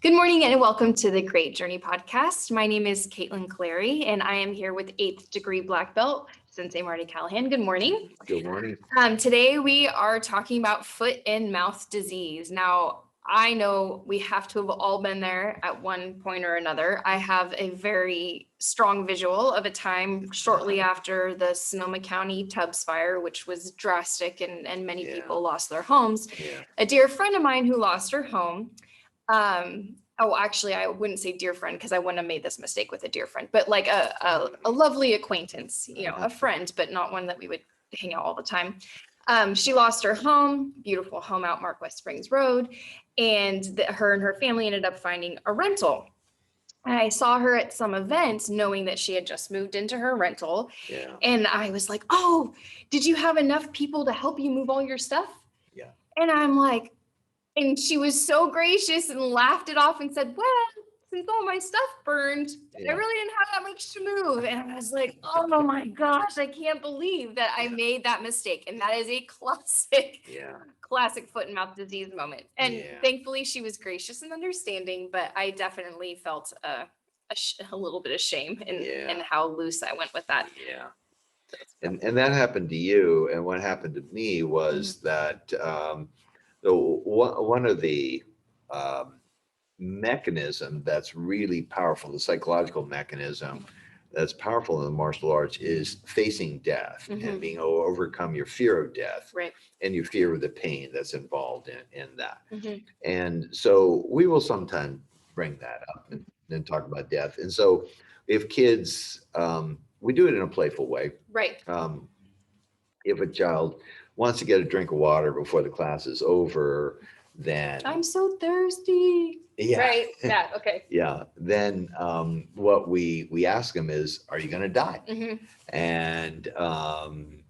Good morning and welcome to the Great Journey podcast. My name is Caitlin Clary and I am here with 8th degree black belt, Sensei Marty Callahan. Good morning. Good morning. Today we are talking about foot and mouth disease. Now, I know we have to have all been there at one point or another. I have a very strong visual of a time shortly after the Sonoma County Tubbs fire, which was drastic and many people lost their homes. Yeah. A dear friend of mine who lost her home. Actually, I wouldn't say dear friend because I wouldn't have made this mistake with a dear friend, but like a lovely acquaintance, a friend, but not one that we would hang out all the time. She lost her home, beautiful home out Mark West Springs Road, and her and her family ended up finding a rental. And I saw her at some event knowing that she had just moved into her rental. Yeah. And I was like, oh, did you have enough people to help you move all your stuff? Yeah. And I'm like, and she was so gracious and laughed it off and said, well, since all my stuff burned, I really didn't have that much to move. And I was like, oh my gosh, I can't believe that I made that mistake. And that is a classic foot and mouth disease moment. And thankfully she was gracious and understanding, but I definitely felt a little bit of shame in how loose I went with that. Yeah. And that happened to you. And what happened to me was that one of the mechanism that's really powerful, the psychological mechanism that's powerful in the martial arts is facing death and being able to overcome your fear of death and your fear of the pain that's involved in that. And so we will sometimes bring that up and talk about death. And so if kids, we do it in a playful way. Right. If a child wants to get a drink of water before the class is over, then I'm so thirsty. Yeah. Right. Yeah. Okay. Yeah. Then what we ask them is, are you going to die? And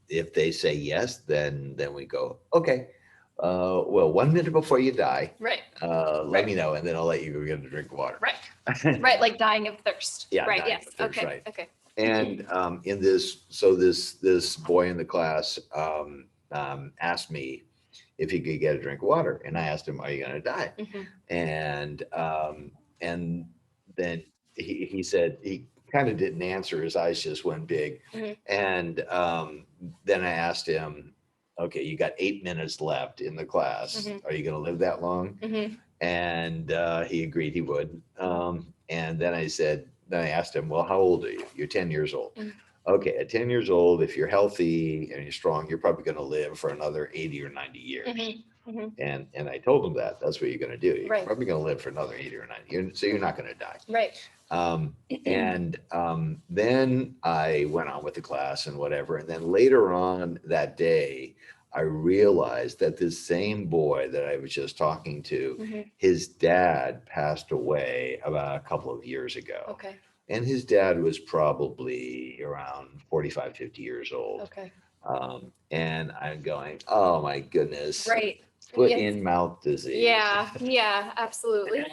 if they say yes, then we go, okay. Well, 1 minute before you die, let me know, and then I'll let you go get a drink of water. Right. Right. Like dying of thirst. Yeah. Right. Yes. Thirst, okay. Right. Okay. And in this boy in the class asked me if he could get a drink of water, and I asked him, "Are you going to die?" And then he said he kind of didn't answer. His eyes just went big. And then I asked him, "Okay, you got 8 minutes left in the class. Are you going to live that long?" And he agreed he would. And then I asked him, "Well, how old are you?" "You're 10 years old." Okay, at 10 years old, if you're healthy and you're strong, you're probably going to live for another 80 or 90 years. And I told him that's what you're going to do. You're probably going to live for another 80 or 90. So you're not going to die. Right. Then I went on with the class and whatever. And then later on that day, I realized that this same boy that I was just talking to, his dad passed away about a couple of years ago. Okay. And his dad was probably around 45, 50 years old. Okay. And I'm going, oh my goodness. Right. Foot in mouth disease. Yeah, absolutely.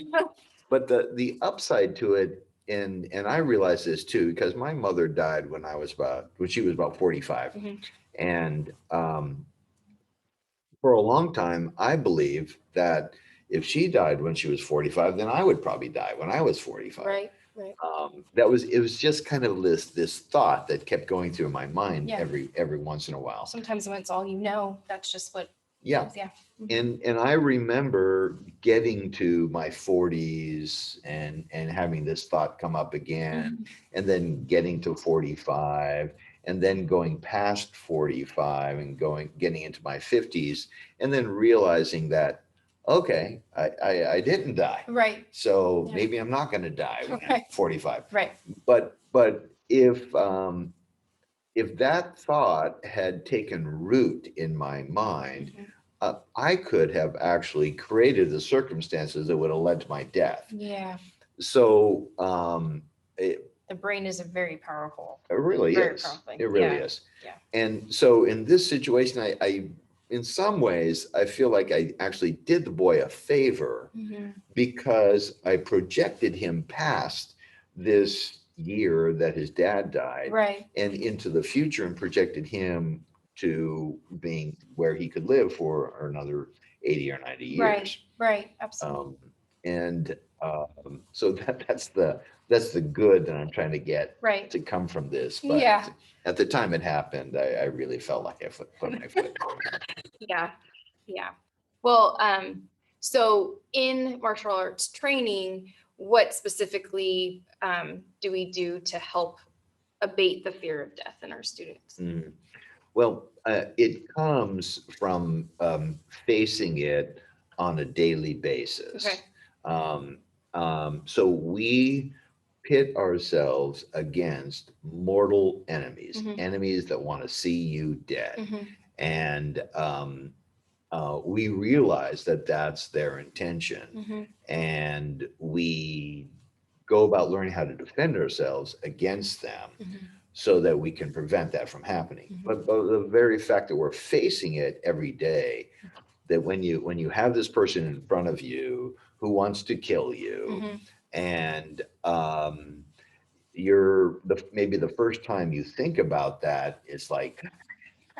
But the upside to it, and I realized this too, because my mother died when she was about 45. And for a long time, I believed that if she died when she was 45, then I would probably die when I was 45. Right. It was just kind of this thought that kept going through my mind every once in a while. Sometimes when it's all you know, that's just what. Yeah. And I remember getting to my 40s and having this thought come up again, and then getting to 45, and then going past 45 and getting into my 50s, and then realizing that, okay, I didn't die. Right. So maybe I'm not going to die when I'm 45. Right. But if that thought had taken root in my mind, I could have actually created the circumstances that would have led to my death. Yeah. So the brain is a very powerful. It really is. It really is. Yeah. And so in this situation, I in some ways, I feel like I actually did the boy a favor because I projected him past this year that his dad died and into the future, and projected him to being where he could live for another 80 or 90 years. Right, absolutely. So that's the good that I'm trying to get Right. to come from this. But Yeah. at the time it happened, I really felt like I put my foot down. Yeah. Yeah. Well, so in martial arts training, what specifically do we do to help abate the fear of death in our students? Mm. Well, it comes from facing it on a daily basis. Okay. So we pit ourselves against mortal enemies, Mhm. enemies that want to see you dead. Mhm. And we realize that that's their intention. Mhm. And we go about learning how to defend ourselves against them Mhm. so that we can prevent that from happening. Mhm. But the very fact that we're facing it every day, that when you have this person in front of you who wants to kill you, Mhm. and maybe the first time you think about that, it's like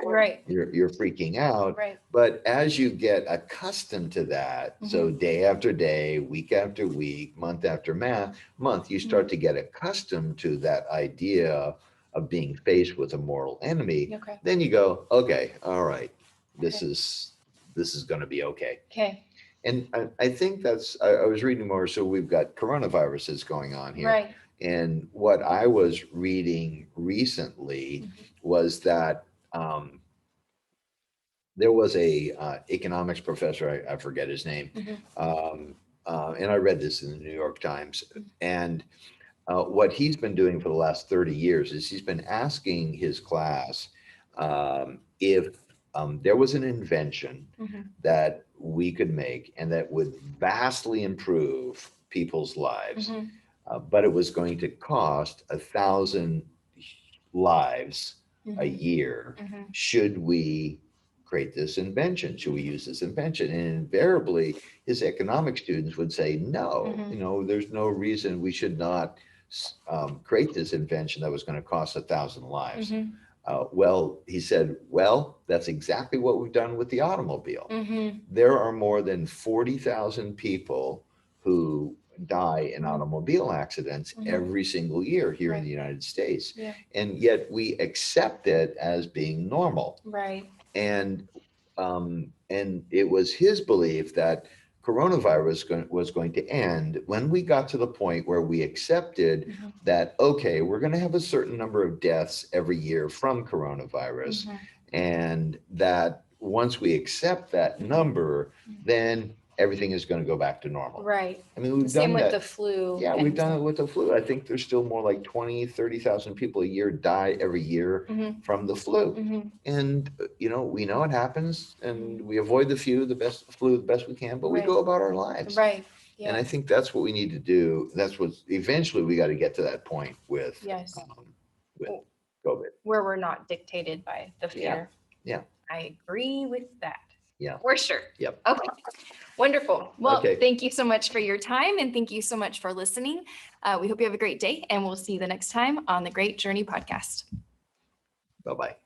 Right. you're freaking out. Right. But as you get accustomed to that, so Mhm. day after day, week after week, month after month, you start to get accustomed to that idea of being faced with a mortal enemy. Okay. Then you go, okay, all right, this Okay. is going to be okay. Okay. And I think I was reading more. So we've got coronaviruses going on here. Right. And what I was reading recently Mhm. was that there was a economics professor, I forget his name, Mhm. and I read this in the New York Times. And what he's been doing for the last 30 years is he's been asking his class if there was an invention Mhm. that we could make and that would vastly improve people's lives, Mhm. but it was going to cost 1,000 lives a Mhm. year. Mhm. Should we create this invention? Should we use this invention? And invariably, his economic students would say, no, Mhm. there's no reason we should not create this invention that was going to cost 1,000 lives. Mhm. Well, he said, well, that's exactly what we've done with the automobile. Mhm. There are more than 40,000 people who die in Mhm. automobile accidents Mhm. every single year here in Right. the United States. Yeah. And yet we accept it as being normal. Right. And it was his belief that coronavirus was going to end when we got to the point where we accepted Mhm. that, okay, we're going to have a certain number of deaths every year from coronavirus. Mhm. And that once we accept that number, then everything is going to go back to normal. Right. I mean, we've Same done with that. the flu. Yeah, and we've done it stuff. with the flu. I think there's still more like 20, 30,000 people a year die every year Mhm. from the flu. Mhm. And, we know it happens and Mhm. we avoid the flu the best we can, but we Right. go about our lives. Right. And Yeah. I think that's what we need to do. That's what eventually we got to get to that point with, Yes. with Well, COVID. where we're not dictated by the Yeah. fear. Yeah. I agree with that. Yeah. For sure. Yep. Okay. Wonderful. Well, Okay. thank you so much for your time and thank you so much for listening. We hope you have a great day and we'll see you the next time on the Great Journey podcast. Bye-bye.